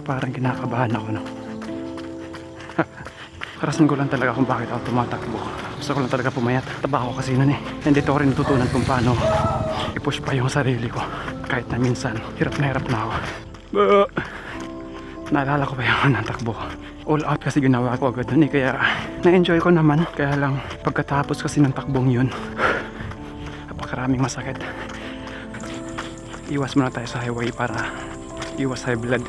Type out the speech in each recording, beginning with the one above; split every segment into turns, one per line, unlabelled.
parang kinakabahan ako, no? Karasan ko lang talaga kung bakit ako tumatakbo. Gusto ko lang talaga pumayat. Taba ako kasi nun eh. And dito ko rin natutunan kung paano i-push pa yung sarili ko. Kahit na minsan, hirap na ako. Naalala ko pa yung natakbo ko. All out kasi ginawa ko agad nun eh. Kaya na-enjoy ko naman. Kaya lang pagkatapos kasi ng takbong yun, napakaraming masakit. Iwas muna tayo sa highway para iwas high blood.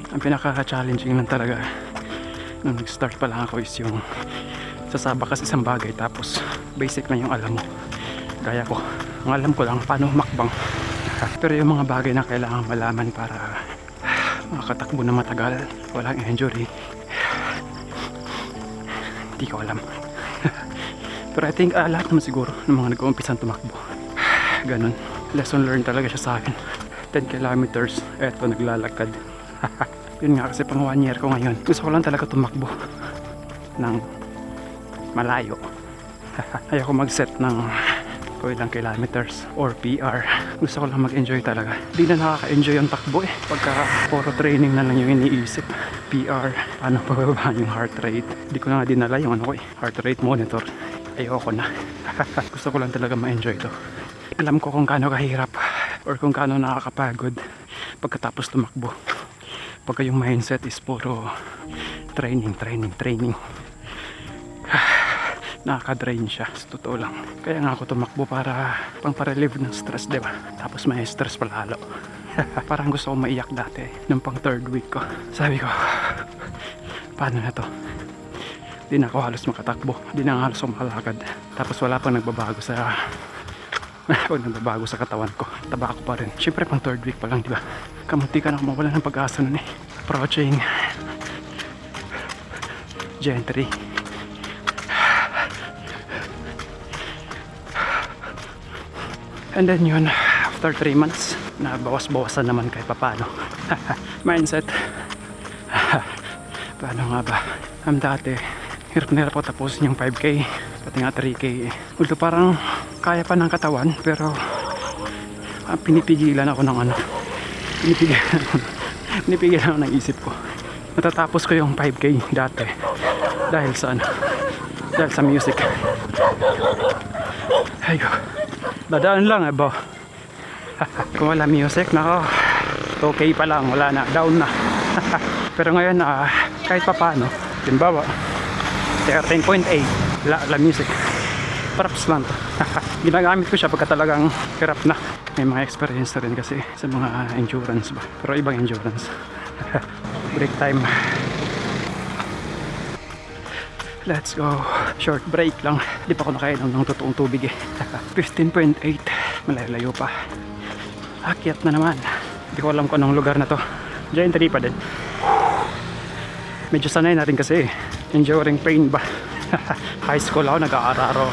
Ang pinaka-challenging lang talaga nung nag-start pa lang ako is yung sasabak kasi isang bagay tapos basic na yung alam mo. Gaya ko, ang alam ko lang paano makbang. Pero yung mga bagay na kailangan malaman para makatakbo na matagal, walang injury, hindi ko alam. Pero I think lahat naman siguro ng mga nag-uumpisan tumakbo ganun. Lesson learned talaga siya sa akin. 10 kilometers, eto naglalakad. Yun nga kasi pang 1 year ko ngayon. Gusto ko lang talaga tumakbo ng malayo. Ayoko mag-set ng kung ilang kilometers or PR. Gusto ko lang mag-enjoy talaga. Di na nakaka-enjoy ang takbo eh. Pagka puro training na lang yung iniisip. PR, paano pababa yung heart rate. Di ko na nga dinala yung ano ko eh, heart rate monitor. Ayoko na. Gusto ko lang talaga ma-enjoy to. Alam ko kung gaano kahirap or kung gaano nakakapagod pagkatapos tumakbo. Pagka yung mindset is puro training. Nakaka-drain siya, sa totoo lang. Kaya nga ako tumakbo para pang-relieve ng stress, diba? Tapos may stress pa lalo. Parang gusto ko maiyak dati nung pang 3rd week ko. Sabi ko, paano na to? Di na ako halos makatakbo, di na halos makalakad. Tapos wala pang nagbabago sa katawan ko. Taba ako pa rin. Siyempre pang 3rd week pa lang, diba? Kamunti ka na mawala ng pag-asa nun eh. Approaching Gen 3. And then yun, after 3 months, nabawas-bawasan naman kahit papano. Mindset. Paano nga ba? Dati, hirap na hirap ako tapusin yung 5K, pati nga 3K. Although parang kaya pa ng katawan, pero pinipigilan ako ng ano. Pinipigilan ako ng isip ko. Matatapos ko yung 5K dati. Dahil sa ano? Dahil sa music. Ay ko. Dadaan lang ba? Kung wala music, nako. 2K pa lang, wala na. Down na. Pero ngayon, kahit pa paano, timbawa, 13.8, wala music. Props lang to. Ginagamit ko siya pagka talagang hirap na. May mga experience na rin kasi sa mga endurance ba. Pero ibang endurance. Break time. Let's go. Short break lang. Di pa ako nakainom ng totoong tubig eh. 15.8. Malayo pa. Akyat na naman. Hindi ko alam kung anong lugar na to. Giant tree pa din. Medyo sanay na rin kasi enduring pain ba. High school ako, nag-aararo.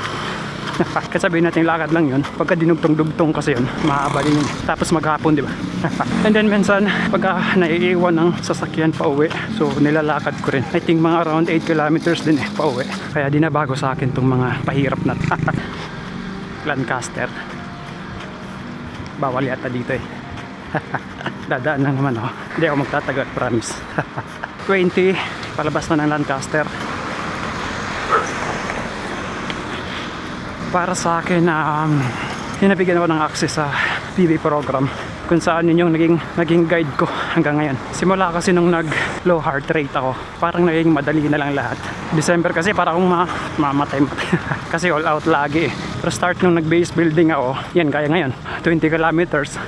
Kasi sabihin natin lakad lang yun. Pagka dinugtong-dugtong kasi yun, mahaba din yun. Tapos maghapon, di ba? And then minsan, pagka naiiwan ng sasakyan pa uwi, so nilalakad ko rin. I think mga around 8 kilometers din pa uwi. Kaya di na bago sa akin tong mga pahirap na Lancaster. Bawal yata dito eh. Dadaan lang naman ako. Hindi ako magtatagal, promise. 20, palabas na ng Lancaster. Para sa akin, hinabigyan ako ng access sa PB program kung saan yun yung naging guide ko hanggang ngayon. Simula kasi nung nag low heart rate ako, parang naging madali na lang lahat. December kasi parang akong mamatay kasi all out lagi eh. Pero start nung nag base building ako, yan kaya ngayon 20 kilometers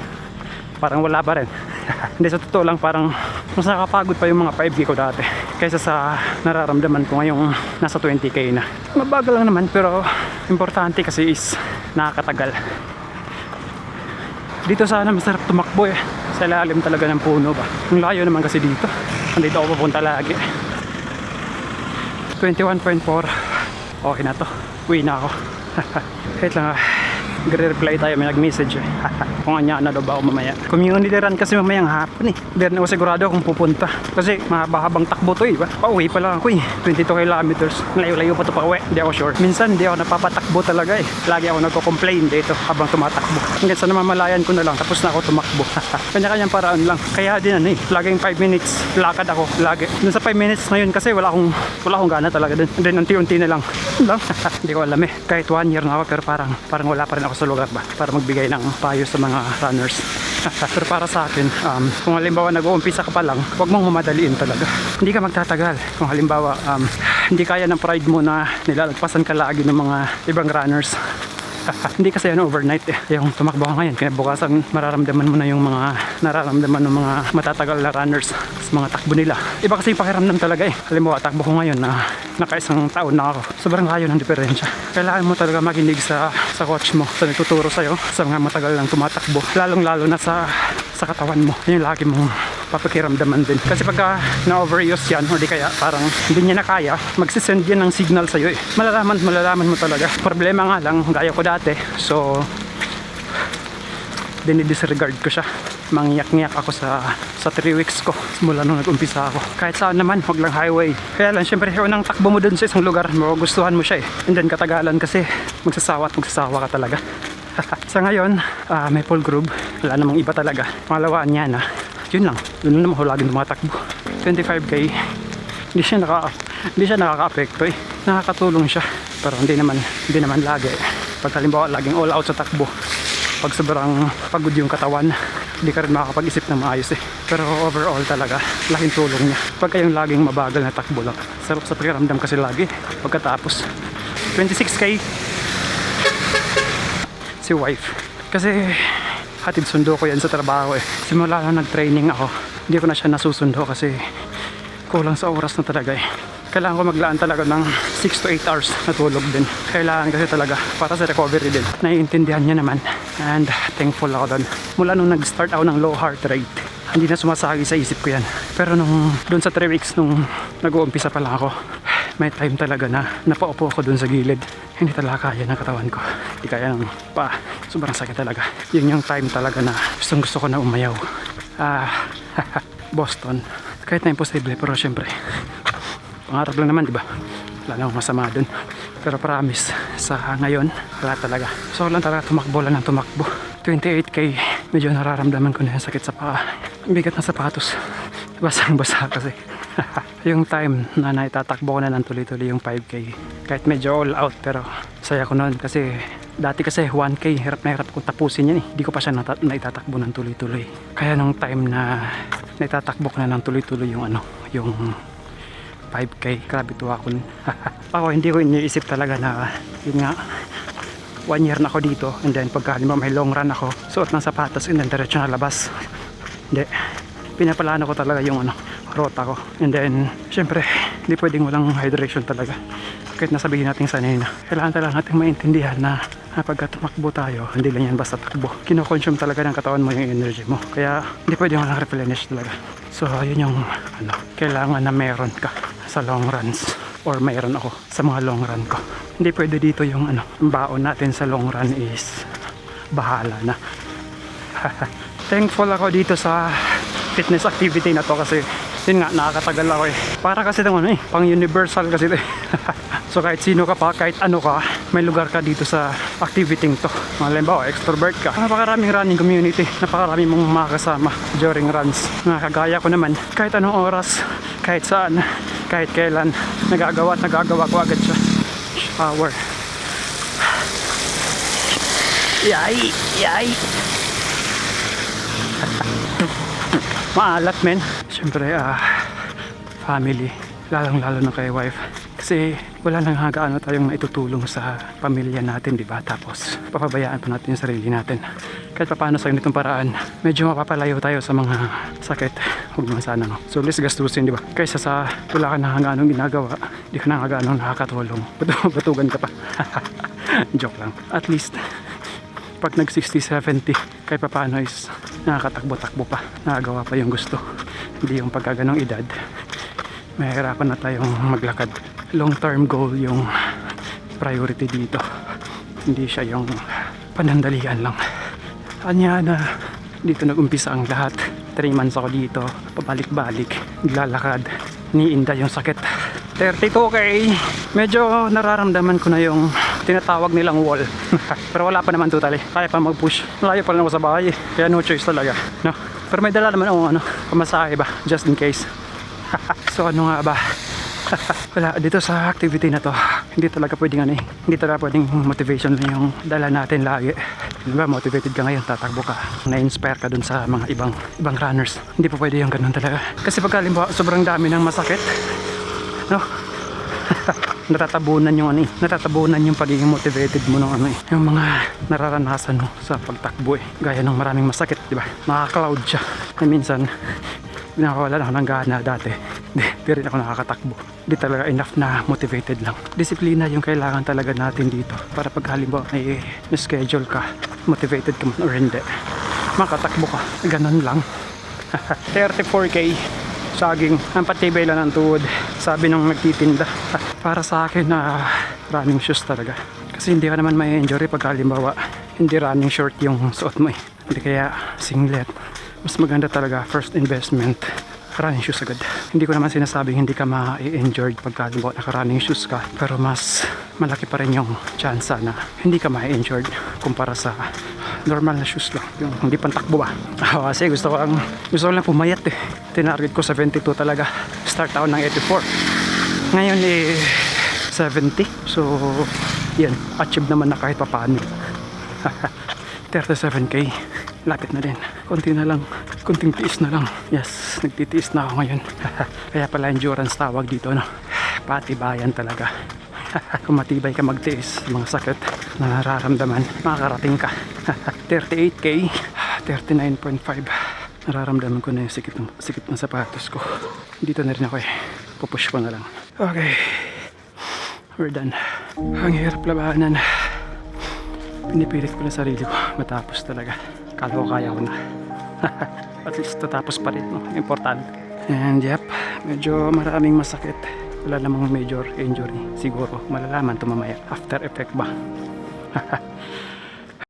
parang wala pa rin. Hindi, sa totoo lang parang mas nakakapagod pa yung mga 5K ko dati kaysa sa nararamdaman ko ngayong nasa 20K na. Mabagal lang naman pero importante kasi is nakakatagal. Dito sana masarap tumakbo eh. Sa ilalim talaga ng puno ba. Ang layo naman kasi dito. Andito ako pupunta lagi. 21.4. Okay na to. Uwi na ako. Wait lang Gre-reply tayo, may nag-message eh. Kung anya na daw ba ako mamaya. Community run kasi mamayang hapon eh. Hindi rin ako sigurado kung pupunta. Kasi mahaba-habang takbo to eh. Pauwi pa lang ako eh. 22 kilometers. Layo-layo pa to pa uwi. Hindi ako sure. Minsan hindi ako napapatakbo talaga eh. Lagi ako nagko-complain dito habang tumatakbo. Hanggang sa namamalayan ko na lang. Tapos na ako tumakbo. Kanya-kanyang paraan lang. Kaya din ano eh. Laging 5 minutes. Lakad ako. Lagi. Dun sa 5 minutes na yun kasi wala akong gana talaga dun. And then unti-unti na lang. Lang. Hindi ko alam eh. Kahit 1 year na ako pero parang wala pa rin ako sa lugar ba. Para magbigay ng payo sa mga runners. Pero para sa akin, kung halimbawa nag-uumpisa ka pa lang, huwag mong mamadaliin talaga. Hindi ka magtatagal. Kung halimbawa, hindi kaya ng pride mo na nilalagpasan ka lagi ng mga ibang runners. Hindi kasi overnight eh. Yung tumakbo ka ngayon, kinabukasan mararamdaman mo na yung mga nararamdaman ng mga matatagal na runners sa mga takbo nila. Iba kasi yung pakiramdam talaga eh. Halimbawa, takbo ko ngayon na nakaisang taon na ako. Sobrang layo ng diferensya. Kailangan mo talaga makinig sa coach mo, sa nagtuturo sa'yo, sa mga matagal lang tumatakbo. Lalong-lalo na sa katawan mo. Yun yung lagi mong papakiramdaman din. Kasi pagka na-overuse yan, o di kaya parang hindi niya na kaya, magsisend yan ng signal sa'yo eh. Malalaman mo talaga. Problema nga lang, gaya ko dati. So, dinidisregard ko siya. Mangyak-ngyak ako sa 3 weeks ko simula nung nag-umpisa ako. Kahit saan naman, huwag lang highway. Kaya lang, syempre, unang takbo mo dun sa isang lugar, magugustuhan mo siya eh. And then katagalan kasi, magsasawa ka talaga. Sa ngayon, may full group. Wala namang iba talaga. Pangalawaan niya na. Yun lang. Yun lang naman ho laging tumatakbo. 25k. Hindi siya nakaka-apekto eh. Nakakatulong siya. Pero hindi naman lagi. Pag halimbawa laging all out sa takbo. Pag sobrang pagod yung katawan, hindi ka rin makakapag-isip ng maayos eh. Pero overall talaga, laking tulong niya. Pag kayong laging mabagal na takbo lang. Sarap sa pakiramdam kasi lagi. Pagkatapos, 26k. Si wife. Kasi hatid sundo ko yan sa trabaho eh. Simula na nag-training ako, hindi ko na siya nasusundo kasi kulang sa oras na talaga eh. Kailangan ko maglaan talaga ng 6 to 8 hours na tulog din. Kailangan kasi talaga para sa recovery din. Naiintindihan niya naman and thankful ako doon. Mula nung nag-start ako ng low heart rate, hindi na sumasagi sa isip ko yan. Pero doon sa 3 weeks nung nag-uumpisa pa lang ako, may time talaga na napaupo ako doon sa gilid. Hindi talaga kaya ng katawan ko. Hindi kaya ng sobrang sakit talaga. Yun yung time talaga na gusto ko na umayaw. Boston. Kahit na imposible pero syempre pangarap lang naman, di ba? Wala namang masama dun. Pero promise, sa ngayon, wala talaga. So lang talaga tumakbo lang ng tumakbo. 28k, medyo nararamdaman ko na yung sakit sa paa. Bigat na sapatos. Basang-basa kasi. Yung time na naitatakbo ko na ng tuloy-tuloy yung 5k. Kahit medyo all out, pero saya ko noon kasi dati kasi 1k, hirap na hirap kong tapusin yan eh. Hindi ko pa siya naitatakbo ng tuloy-tuloy. Kaya nung time na naitatakbo ko na ng tuloy-tuloy yung yung 5k, grabe tuwa ko. Ako hindi ko iniisip talaga na yun nga 1 year na ako dito and then pagka may long run ako, suot ng sapatos and then diretso na labas. Hindi, pinaplano ko talaga yung rota ko. And then syempre hindi pwedeng walang hydration talaga. Kahit nasabihin natin sanay na, kailangan talaga natin maintindihan na pagka tumakbo tayo, hindi lang yan basta takbo. Kino-consume talaga ng katawan mo yung energy mo. Kaya hindi pwedeng walang replenish talaga. So yun yung kailangan na meron ka sa long runs, or mayroon ako sa mga long run ko. Hindi pwede dito yung ang baon natin sa long run is bahala na. Thankful ako dito sa fitness activity na to kasi yun nga, nakakatagal ako eh. Para kasi naman pang universal kasi ito eh. So kahit sino ka pa, kahit ano ka, may lugar ka dito sa activity to. Halimbawa, extrovert ka. Napakaraming running community. Napakaraming mong makakasama during runs. Nakakagaya ko naman, kahit anong oras, kahit saan, kahit kailan, nagagawa ko agad siya. Shower. Yay! Maalat men. Siyempre, family. Lalong-lalo na kay wife. Kasi wala nang hagaano tayong maitutulong sa pamilya natin, di ba? Tapos papabayaan pa natin yung sarili natin. Kahit paano sa ganitong paraan, medyo mapapalayo tayo sa mga sakit. Huwag naman sana, no? So less gastusin, di ba? Kaysa sa wala ka nang hagaanong ginagawa, di ka nang hagaanong nakakatulong. Batugan ka pa. Joke lang. At least, pag nag 60-70, kahit paano is nakakatakbo-takbo pa. Nakagawa pa yung gusto. Hindi yung pagkaganong edad, mahirapan na tayong maglakad. Long term goal yung priority dito, hindi siya yung panandalian lang. Anya na dito nag-umpisa ang lahat. 3 months ako dito, pabalik-balik, naglalakad, niinda yung sakit. 32K, medyo nararamdaman ko na yung tinatawag nilang wall. Pero wala pa naman totally, kaya pa mag-push. Malayo pa rin ako sa bahay, kaya no choice talaga, no? Pero may dala naman ako pamasahe ba, just in case. So ano nga ba? Wala, dito sa activity na to, hindi talaga pwedeng hindi talaga pwedeng motivation lang yung dala natin lagi. Diba, motivated ka ngayon, tatakbo ka, na-inspire ka dun sa mga ibang runners. Hindi pa pwede yung ganun talaga. Kasi pag halimbawa, sobrang dami ng masakit, no? natatabunan yung pagiging motivated mo ng yung mga nararanasan mo sa pagtakbo gaya ng maraming masakit, diba? Nakaka-cloud siya. Na minsan, nakawala na ako ng gana dati. Di rin ako nakakatakbo. Di talaga enough na motivated lang. Disiplina yung kailangan talaga natin dito para pag halimbawa may schedule ka, motivated ka man or hindi, makatakbo ka. Ganun lang. 34K saging, ang patibay lang ng tuhod, sabi nung nagtitinda. Para sa akin running shoes talaga, kasi hindi ka naman may injury pag halimbawa hindi running short yung suot mo hindi kaya singlet. Mas maganda talaga first investment running shoes agad. Hindi ko naman sinasabing hindi ka ma-injured pag halimbawa naka-running shoes ka, pero mas malaki pa rin yung chance na hindi ka ma-injured kumpara sa normal na shoes lang, yung hindi pantakbo ba. Kasi gusto ko lang pumayat tinarget ko 72 talaga, start ako ng 84, ngayon 70, so yan, achieve naman na kahit pa paano. 37K, lapit na din, konting tiis na lang. Yes, nagtitiis na ako ngayon. Kaya pala endurance tawag dito, no? Patibayan talaga. Kung matibay ka magtiis, mga sakit na nararamdaman, makakarating ka. 38K, 39.5. Nararamdaman ko na yung sikit ng sapatos ko. Dito na rin ako pupush ko na lang. Okay, we're done. Ang hirap labanan. Pinipilit ko na sarili ko matapos talaga. Kala ko kaya ko na. At least tatapos pa rin, no? Important. And yep, medyo maraming masakit. Wala namang major injury. Siguro malalaman ito mamaya, after effect ba.